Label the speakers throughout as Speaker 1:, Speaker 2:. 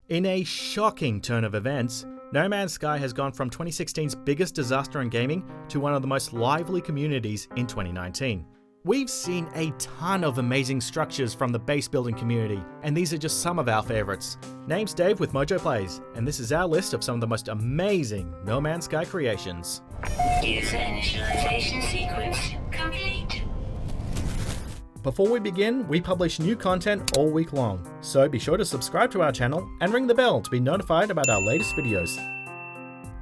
Speaker 1: In a shocking turn of events, No Man's Sky has gone from 2016's biggest disaster in gaming to one of the most lively communities in 2019. We've seen a ton of amazing structures from the base building community, and these are just some of our favorites. Name's Dave with MojoPlays, and this is our list of some of the most amazing No Man's Sky creations.
Speaker 2: User initialization sequence complete.
Speaker 1: Before we begin, we publish new content all week long, so be sure to subscribe to our channel and ring the bell to be notified about our latest videos.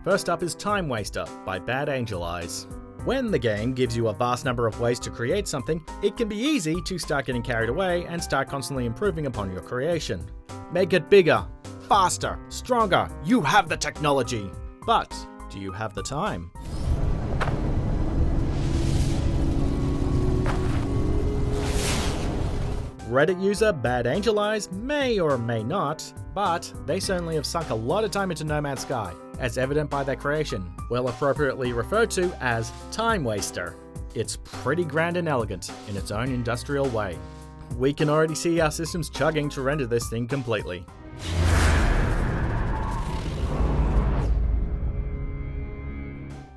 Speaker 1: First up is Time Waster by Bad Angel Eyes. When the game gives you a vast number of ways to create something, it can be easy to start getting carried away and start constantly improving upon your creation. Make it bigger, faster, stronger, you have the technology! But do you have the time? Reddit user Bad Angel Eyes may or may not, but they certainly have sunk a lot of time into No Man's Sky, as evident by their creation, well appropriately referred to as Time Waster. It's pretty grand and elegant in its own industrial way. We can already see our systems chugging to render this thing completely.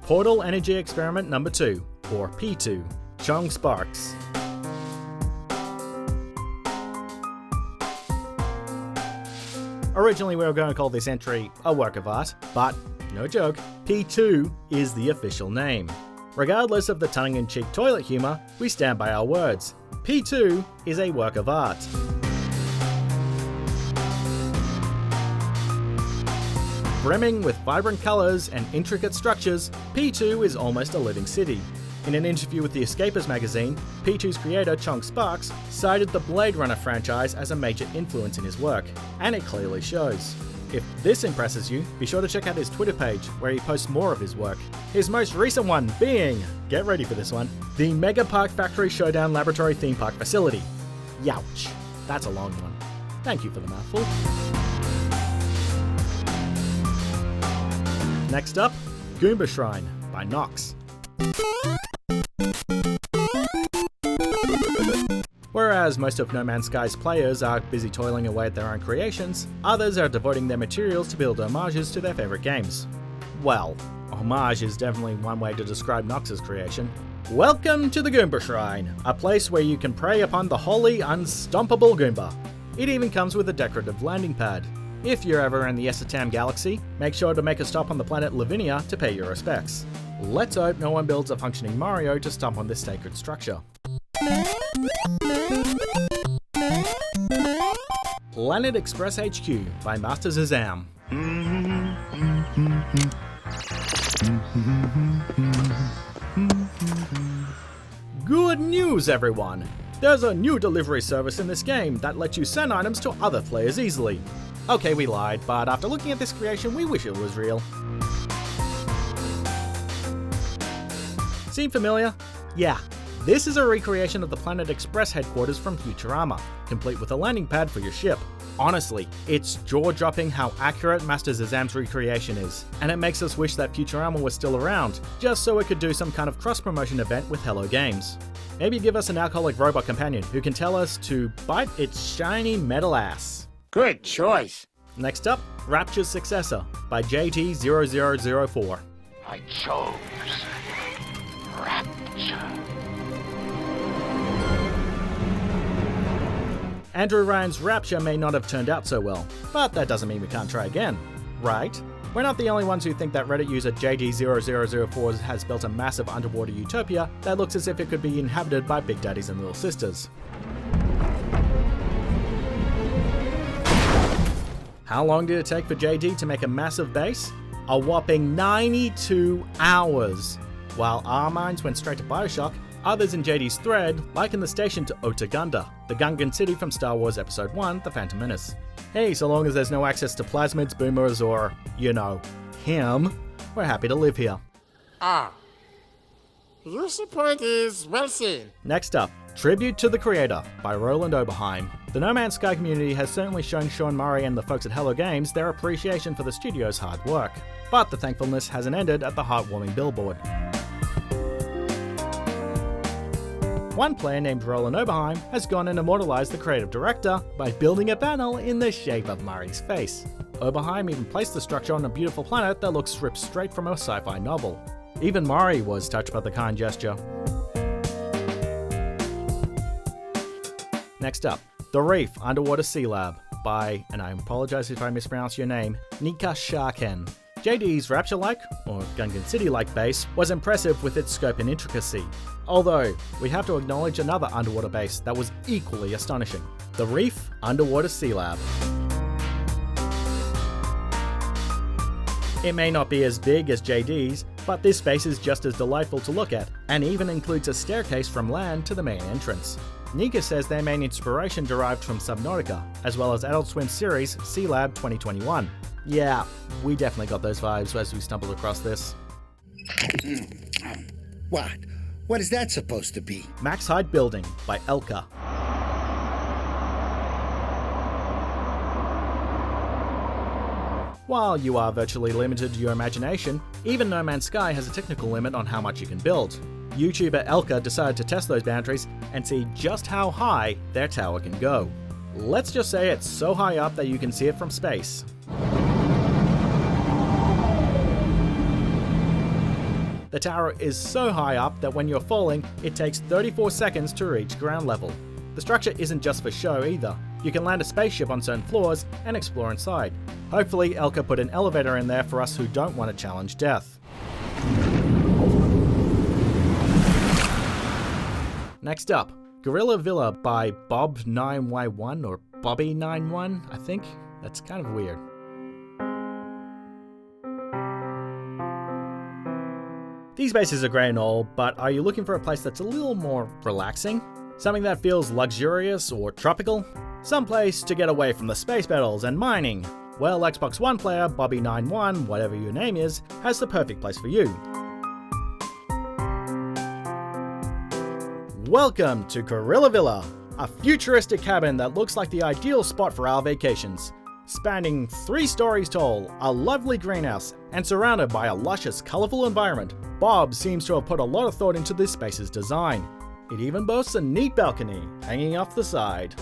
Speaker 1: Portal Energy Experiment Number 2, or P2, Chong Sparks. Originally we were going to call this entry a work of art, but no joke, P2 is the official name. Regardless of the tongue-in-cheek toilet humour, we stand by our words. P2 is a work of art. Brimming with vibrant colours and intricate structures, P2 is almost a living city. In an interview with The Escapers magazine, P2's creator Chong Sparks cited the Blade Runner franchise as a major influence in his work, and it clearly shows. If this impresses you, be sure to check out his Twitter page where he posts more of his work. His most recent one being, get ready for this one, the Mega Park Factory Showdown Laboratory Theme Park Facility. Youch, that's a long one. Thank you for the mouthful. Next up, Goomba Shrine by Nox. Whereas most of No Man's Sky's players are busy toiling away at their own creations, others are devoting their materials to build homages to their favourite games. Well, homage is definitely one way to describe Nox's creation. Welcome to the Goomba Shrine, a place where you can prey upon the holy, unstoppable Goomba. It even comes with a decorative landing pad. If you're ever in the Esatam galaxy, make sure to make a stop on the planet Lavinia to pay your respects. Let's hope no one builds a functioning Mario to stomp on this sacred structure. Planet Express HQ by Master Zazam. Good news, everyone! There's a new delivery service in this game that lets you send items to other players easily. Okay, we lied, but after looking at this creation, we wish it was real. Seem familiar? Yeah. This is a recreation of the Planet Express headquarters from Futurama, complete with a landing pad for your ship. Honestly, it's jaw-dropping how accurate Master Zazam's recreation is, and it makes us wish that Futurama was still around, just so it could do some kind of cross-promotion event with Hello Games. Maybe give us an alcoholic robot companion who can tell us to bite its shiny metal ass.
Speaker 3: Good choice.
Speaker 1: Next up, Rapture's Successor by JT0004.
Speaker 3: I chose Rapture.
Speaker 1: Andrew Ryan's Rapture may not have turned out so well, but that doesn't mean we can't try again, right? We're not the only ones who think that Reddit user JD0004 has built a massive underwater utopia that looks as if it could be inhabited by big daddies and little sisters. How long did it take for JD to make a massive base? A whopping 92 hours! While our minds went straight to Bioshock, others in JD's thread liken the station to Otagunda, the Gungan city from Star Wars Episode 1, The Phantom Menace. Hey, so long as there's no access to plasmids, boomers, or, you know, him, we're happy to live here.
Speaker 3: Ah. Your point is well seen.
Speaker 1: Next up, Tribute to the Creator by Roland Oberheim. The No Man's Sky community has certainly shown Sean Murray and the folks at Hello Games their appreciation for the studio's hard work, but the thankfulness hasn't ended at the heartwarming billboard. One player named Roland Oberheim has gone and immortalized the creative director by building a panel in the shape of Murray's face. Oberheim even placed the structure on a beautiful planet that looks ripped straight from a sci-fi novel. Even Murray was touched by the kind gesture. Next up, The Reef Underwater Sealab by, and I apologize if I mispronounce your name, Nika Sharken. JD's Rapture-like, or Gungan City-like base was impressive with its scope and intricacy. Although, we have to acknowledge another underwater base that was equally astonishing. The Reef Underwater Sealab. It may not be as big as JD's, but this base is just as delightful to look at, and even includes a staircase from land to the main entrance. Nika says their main inspiration derived from Subnautica, as well as Adult Swim series Sealab 2021. Yeah, we definitely got those vibes as we stumbled across this.
Speaker 4: What? What is that supposed to be?
Speaker 1: Max Height Building by Elka. While you are virtually limited to your imagination, even No Man's Sky has a technical limit on how much you can build. YouTuber Elka decided to test those boundaries and see just how high their tower can go. Let's just say it's so high up that you can see it from space. The tower is so high up that when you're falling, it takes 34 seconds to reach ground level. The structure isn't just for show either. You can land a spaceship on certain floors and explore inside. Hopefully Elka put an elevator in there for us who don't want to challenge death. Next up, Gorilla Villa by Bob9Y1 or Bobby91, I think. That's kind of weird. These bases are great and all, but are you looking for a place that's a little more relaxing? Something that feels luxurious or tropical? Some place to get away from the space battles and mining? Well, Xbox One player Bobby91, whatever your name is, has the perfect place for you. Welcome to Gorilla Villa, a futuristic cabin that looks like the ideal spot for our vacations. Spanning 3 stories tall, a lovely greenhouse, and surrounded by a luscious, colourful environment, Bob seems to have put a lot of thought into this space's design. It even boasts a neat balcony hanging off the side.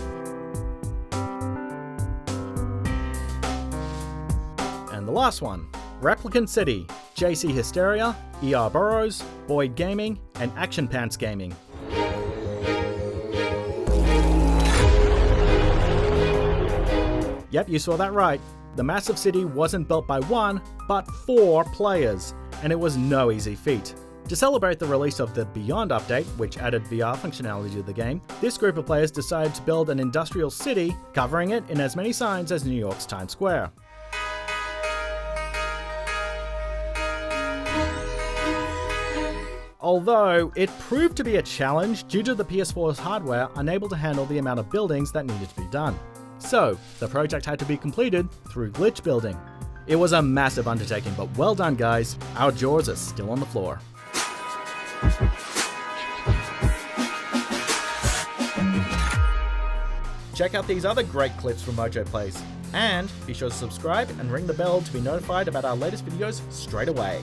Speaker 1: And the last one, Replicant City, JC Hysteria, ER Burrows, Boyd Gaming, and Action Pants Gaming. Yep, you saw that right. The massive city wasn't built by 1, but 4 players, and it was no easy feat. To celebrate the release of the Beyond update, which added VR functionality to the game, this group of players decided to build an industrial city, covering it in as many signs as New York's Times Square. Although, it proved to be a challenge due to the PS4's hardware unable to handle the amount of buildings that needed to be done. So, the project had to be completed through glitch building. It was a massive undertaking, but well done guys, our jaws are still on the floor. Check out these other great clips from MojoPlays, and be sure to subscribe and ring the bell to be notified about our latest videos straight away.